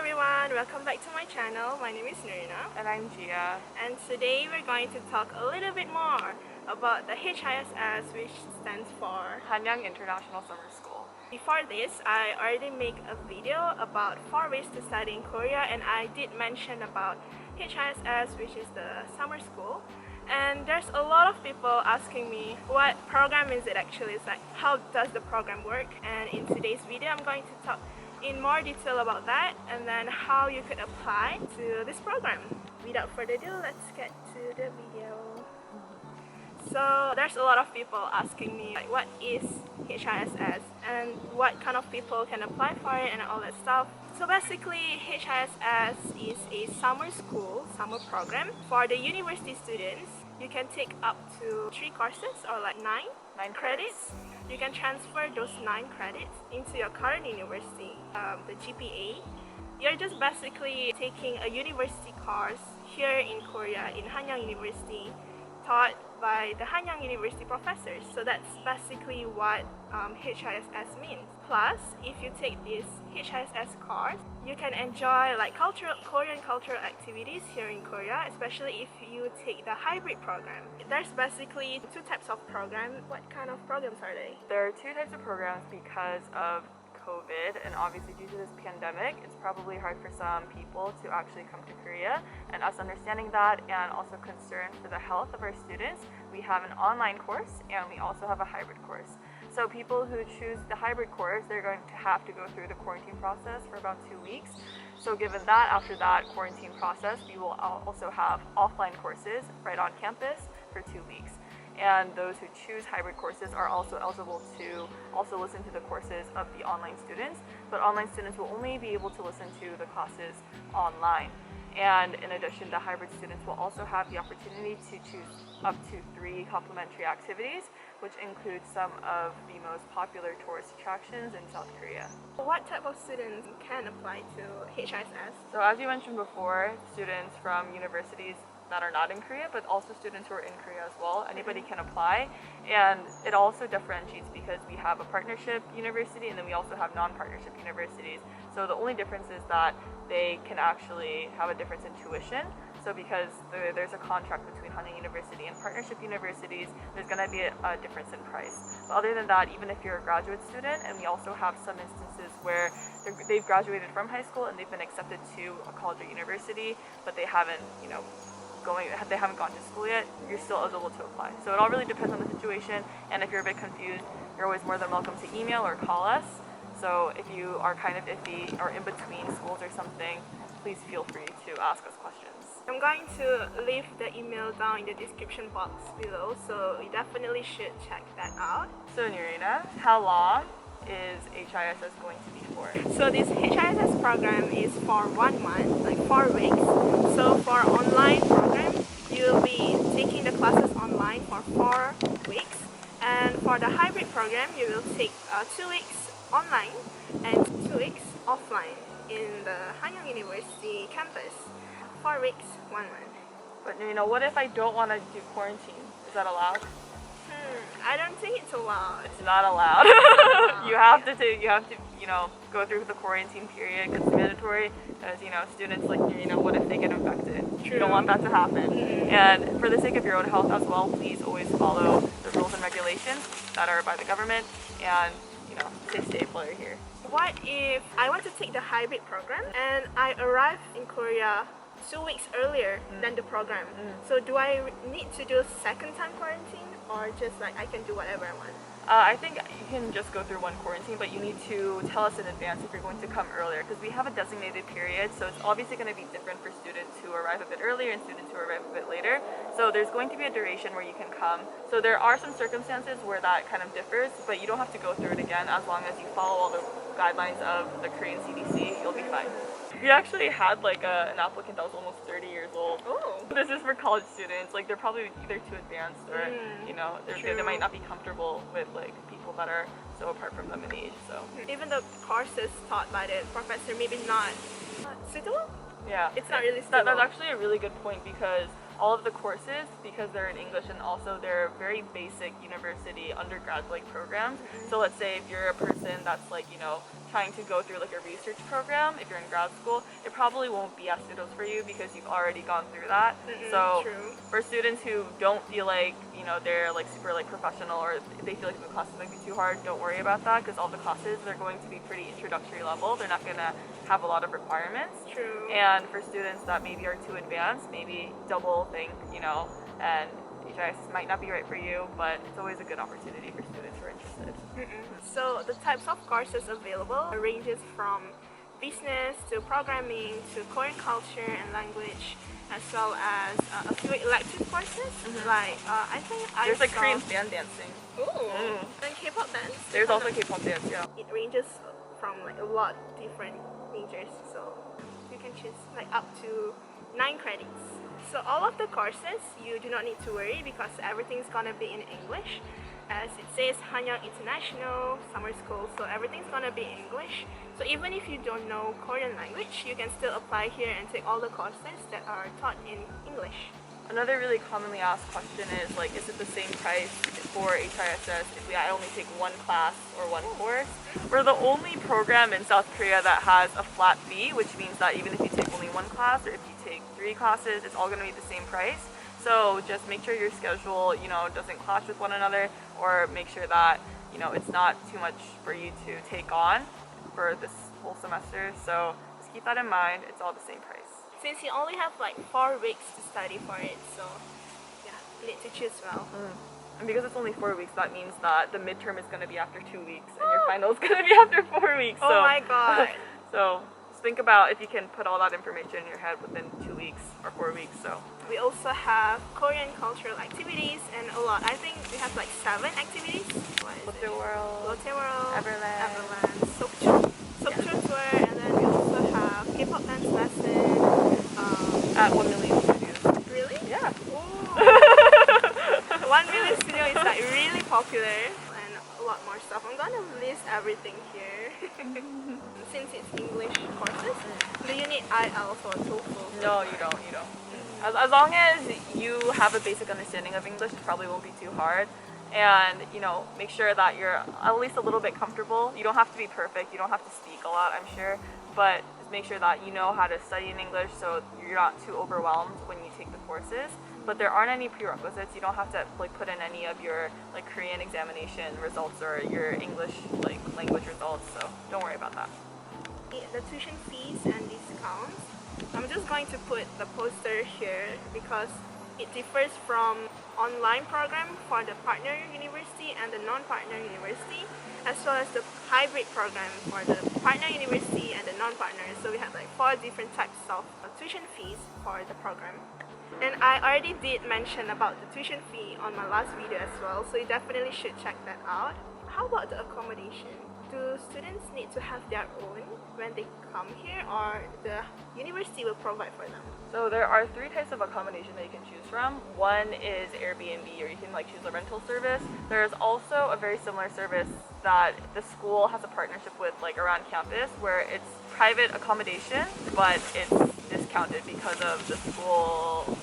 everyone, welcome back to my channel. My name is Nurina. And I'm Gia. And today we're going to talk a little bit more about the HISS, which stands for Hanyang International Summer School. Before this, I already made a video about 4 ways to study in Korea, and I did mention about HISS, which is the summer school. And there's a lot of people asking me what program is it actually. It's like, how does the program work? And in today's video, I'm going to talk in more detail about that and then how you could apply to this program. Without further ado, let's get to the video. So there's a lot of people asking me like, what is HISS and what kind of people can apply for it and all that stuff. So basically, HISS is a summer school, summer program for the university students. You can take up to 3 courses or like 9 credits. You can transfer those 9 credits into your current university, the GPA. You're just basically taking a university course here in Korea in Hanyang University, taught by the Hanyang University professors. So that's basically what HISS means. Plus, if you take this HISS course, you can enjoy like Korean cultural activities here in Korea, especially if you take the hybrid program. There's basically 2 types of programs. What kind of programs are they? There are 2 types of programs because of COVID, and obviously due to this pandemic, it's probably hard for some people to actually come to Korea, and us understanding that and also concerned for the health of our students, we have an online course and we also have a hybrid course. So people who choose the hybrid course, they're going to have to go through the quarantine process for about 2 weeks. So given that, after that quarantine process, we will also have offline courses right on campus for 2 weeks. And those who choose hybrid courses are also eligible to also listen to the courses of the online students, but online students will only be able to listen to the classes online. And in addition, the hybrid students will also have the opportunity to choose up to 3 complementary activities, which include some of the most popular tourist attractions in South Korea. What type of students can apply to HISS? So as you mentioned before, students from universities that are not in Korea, but also students who are in Korea as well. Anybody can apply, and it also differentiates because we have a partnership university and then we also have non-partnership universities. So the only difference is that they can actually have a difference in tuition. So because there's a contract between Hanyang University and partnership universities, there's going to be a difference in price. But other than that, even if you're a graduate student, and we also have some instances where they've graduated from high school and they've been accepted to a college or university, but they haven't, they haven't gone to school yet, you're still eligible to apply. So it all really depends on the situation, and if you're a bit confused, you're always more than welcome to email or call us. So if you are kind of iffy or in between schools or something, please feel free to ask us questions. I'm going to leave the email down in the description box below, so you definitely should check that out. So Nurina, how long is HISS going to be for? So this HISS program is for 1 month, like 4 weeks. So for online program, you'll be taking the classes online for 4 weeks. And for the hybrid program, you will take 2 weeks online and 2 weeks offline in the Hanyang University campus. 4 weeks, 1 month. But what if I don't want to do quarantine? Is that allowed? I don't think it's allowed. It's not allowed. You have to go through the quarantine period because it's mandatory. As students like what if they get infected? True. You don't want that to happen. And for the sake of your own health as well, please always follow the rules and regulations that are by the government, and stay safe while you're here. What if I want to take the hybrid program and I arrive in Korea 2 weeks earlier than the program? So do I need to do a second time quarantine, or just like I can do whatever I want? I think you can just go through 1 quarantine, but you need to tell us in advance if you're going to come earlier, because we have a designated period, so it's obviously going to be different for students who arrive a bit earlier and students who arrive a bit later. So there's going to be a duration where you can come. So there are some circumstances where that kind of differs, but you don't have to go through it again. As long as you follow all the guidelines of the Korean CDC, you'll be fine. We actually had like an applicant that was almost 30 years old. Oh. This is for college students. Like they're probably either too advanced or they might not be comfortable with like people that are so apart from them in age. So even the courses taught by the professor maybe not suitable. Yeah, it's not really suitable. That's actually a really good point, because all of the courses, because they're in English and also they're very basic university undergrad like programs. So let's say if you're a person that's like trying to go through like a research program, if you're in grad school, it probably won't be as suitable for you because you've already gone through that. So True. for students who don't feel like, you know, they're like super like professional, or they feel like the classes might be too hard, don't worry about that, because all the classes, they're going to be pretty introductory level. They're not going to have a lot of requirements. True. And for students that maybe are too advanced, maybe double think, you know, and HIS might not be right for you, but it's always a good opportunity for students who are interested. So the types of courses available ranges from business to programming to Korean culture and language, as well as a few elective courses. Like I think There's like saw... Korean fan dancing. Ooh. And K-pop dance. There's also K-pop dance, yeah. It ranges from like a lot different majors, so you can choose like up to 9 credits. So all of the courses, you do not need to worry because everything's gonna be in English. As it says, Hanyang International Summer School, so everything's gonna be English. So even if you don't know Korean language, you can still apply here and take all the courses that are taught in English. Another really commonly asked question is like, is it the same price for HISS if I only take one class or one course? We're the only program in South Korea that has a flat fee, which means that even if you take only one class or if you take 3 classes, it's all going to be the same price. So just make sure your schedule, you know, doesn't clash with one another, or make sure that, you know, it's not too much for you to take on for this whole semester. So just keep that in mind. It's all the same price. Since you only have like 4 weeks to study for it, so yeah, you need to choose well. And because it's only 4 weeks, that means that the midterm is going to be after 2 weeks, and your final is going to be after 4 weeks. So, oh my god. So just think about if you can put all that information in your head within 2 weeks or 4 weeks. So we also have Korean cultural activities and a lot. I think we have like 7 activities. Lotte World, Lotte World, Everland, Sokcho tour, and then we also have K-pop dance lesson. At 1 Million Studios. Really? Yeah. 1 Million Studio is like really popular, and a lot more stuff. I'm gonna list everything here. Since it's English courses, do you need IELTS or TOEFL? No, you don't. As long as you have a basic understanding of English, it probably won't be too hard. And, you know, make sure that you're at least a little bit comfortable. You don't have to be perfect. You don't have to speak a lot, I'm sure. But just make sure that you know how to study in English so you're not too overwhelmed when you take the courses. But there aren't any prerequisites. You don't have to like put in any of your like Korean examination results or your English like language results. So don't worry about that. The tuition fees and discounts. I'm just going to put the poster here because it differs from online program for the partner university and the non-partner university, as well as the hybrid program for the partner university and the non-partner. So we have like 4 different types of tuition fees for the program. And I already did mention about the tuition fee on my last video as well, so you definitely should check that out. How about the accommodation? Do students need to have their own when they come here, or the university will provide for them? So there are 3 types of accommodation that you can choose from. One is Airbnb, or you can like choose a rental service. There's also a very similar service that the school has a partnership with like around campus, where it's private accommodation, but it's discounted because of the school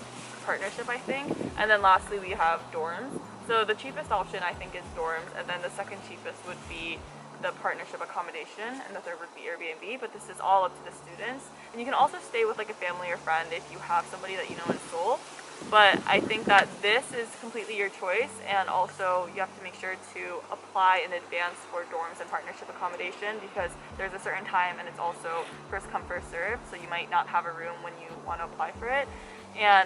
partnership, I think. And then lastly, we have dorms. So the cheapest option I think is dorms, and then the second cheapest would be the partnership accommodation, and the third would be Airbnb, but this is all up to the students. And you can also stay with like a family or friend if you have somebody that you know in Seoul. But I think that this is completely your choice, and also you have to make sure to apply in advance for dorms and partnership accommodation because there's a certain time and it's also first come first serve, so you might not have a room when you want to apply for it.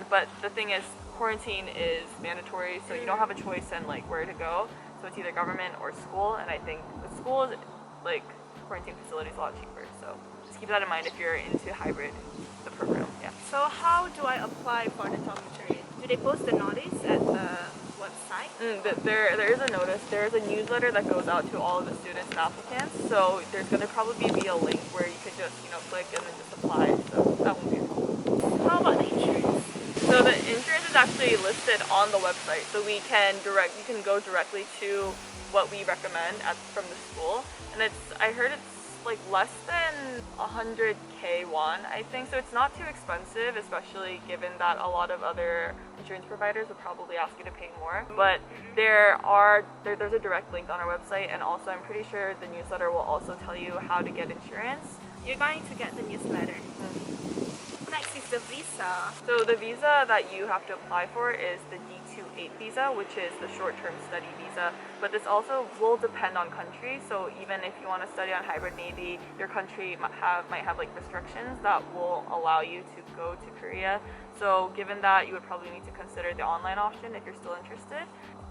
But the thing is, quarantine is mandatory, so you don't have a choice in like where to go. So it's either government or school, and I think the school is like quarantine facility is a lot cheaper. So just keep that in mind if you're into hybrid, the program. Yeah. So how do I apply for the dormitory? Do they post the notice at the website? There is a notice. There is a newsletter that goes out to all of the students and applicants. So there's going to probably be a link where you can just click and then just apply. So that won't be a problem. How about the insurance? So the insurance is actually listed on the website, so you can go directly to what we recommend from the school, and I heard it's like less than 100k won, I think. So it's not too expensive, especially given that a lot of other insurance providers would probably ask you to pay more. But there's a direct link on our website, and also I'm pretty sure the newsletter will also tell you how to get insurance. You're going to get the newsletter. Next is the visa. So the visa that you have to apply for is the D28 visa, which is the short-term study visa. But this also will depend on country. So even if you want to study on hybrid, maybe your country might have like restrictions that will allow you to go to Korea. So given that, you would probably need to consider the online option if you're still interested.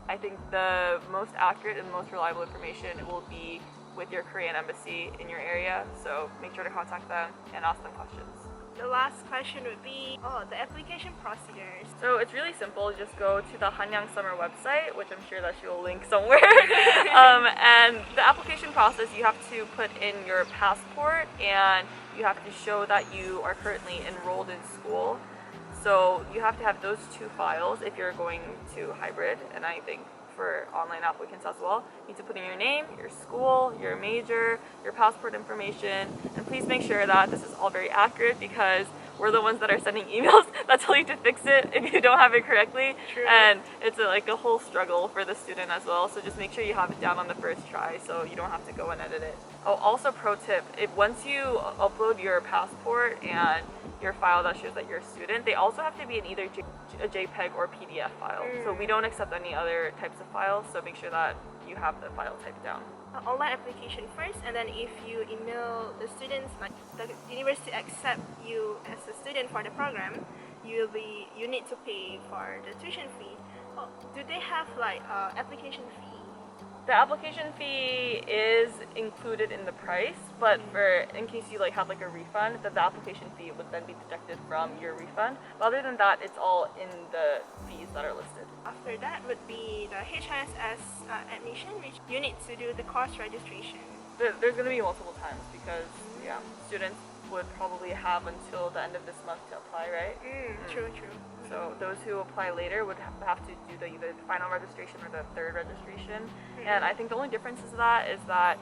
I think the most accurate and most reliable information will be with your Korean embassy in your area. So make sure to contact them and ask them questions. The last question would be, the application procedures. So it's really simple. Just go to the Hanyang Summer website, which I'm sure that she will link somewhere. And the application process, you have to put in your passport, and you have to show that you are currently enrolled in school. So you have to have those two files if you're going to hybrid, and I think for online applicants as well. You need to put in your name, your school, your major, your passport information, and please make sure that this is all very accurate, because we're the ones that are sending emails that tell you to fix it if you don't have it correctly. True. And it's like a whole struggle for the student as well, so just make sure you have it down on the first try so you don't have to go and edit it. Oh, also pro tip, once you upload your passport and your file that shows that you're a student, they also have to be in either a JPEG or PDF file. So we don't accept any other types of files, so make sure that you have the file typed down. Online application first, and then if you email the students, like the university accept you as a student for the program, you need to pay for the tuition fee. Do they have like application fee? The application fee is included in the price, but in case you have like a refund, the application fee would then be deducted from your refund. But other than that, it's all in the fees that are listed. After that would be the HISS admission, which you need to do the course registration. There's going to be multiple times because students would probably have until the end of this month to apply, right? True. So those who apply later would have to do either the final registration or the third registration. And I think the only difference is that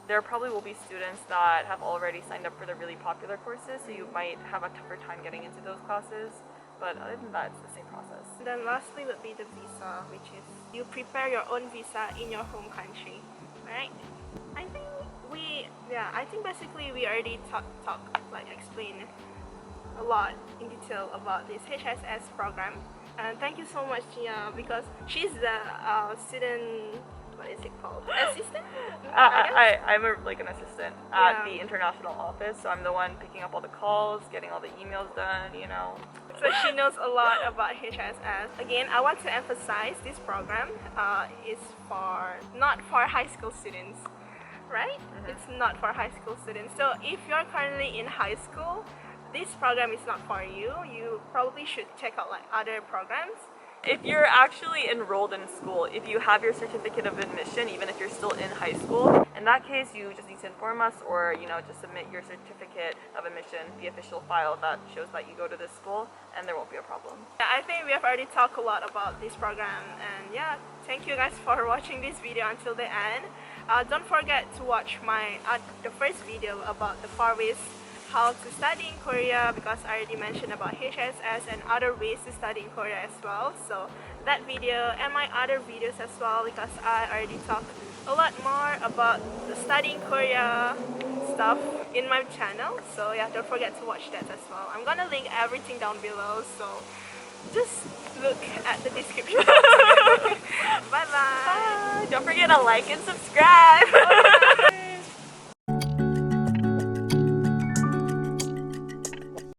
there probably will be students that have already signed up for the really popular courses, so you might have a tougher time getting into those classes. But other than that, it's the same process. And then lastly would be the visa, which is you prepare your own visa in your home country, right? I think basically we already explained a lot in detail about this HSS program. And thank you so much, Gia, because she's the student, what is it called? Assistant? I'm an assistant at the international office, so I'm the one picking up all the calls, getting all the emails done, So she knows a lot about HSS. Again, I want to emphasize this program is not for high school students, right? It's not for high school students. So if you're currently in high school, this program is not for you. You probably should check out other programs. If you're actually enrolled in school, if you have your certificate of admission, even if you're still in high school, in that case you just need to inform us, or just submit your certificate of admission, the official file that shows that you go to this school, and there won't be a problem. I think we have already talked a lot about this program, and thank you guys for watching this video until the end. Don't forget to watch the first video about the 4 ways how to study in Korea, because I already mentioned about HSS and other ways to study in Korea as well. So that video and my other videos as well, because I already talked a lot more about the study in Korea stuff in my channel. So don't forget to watch that as well. I'm gonna link everything down below, so just look at the description. Bye bye. Don't forget to like and subscribe.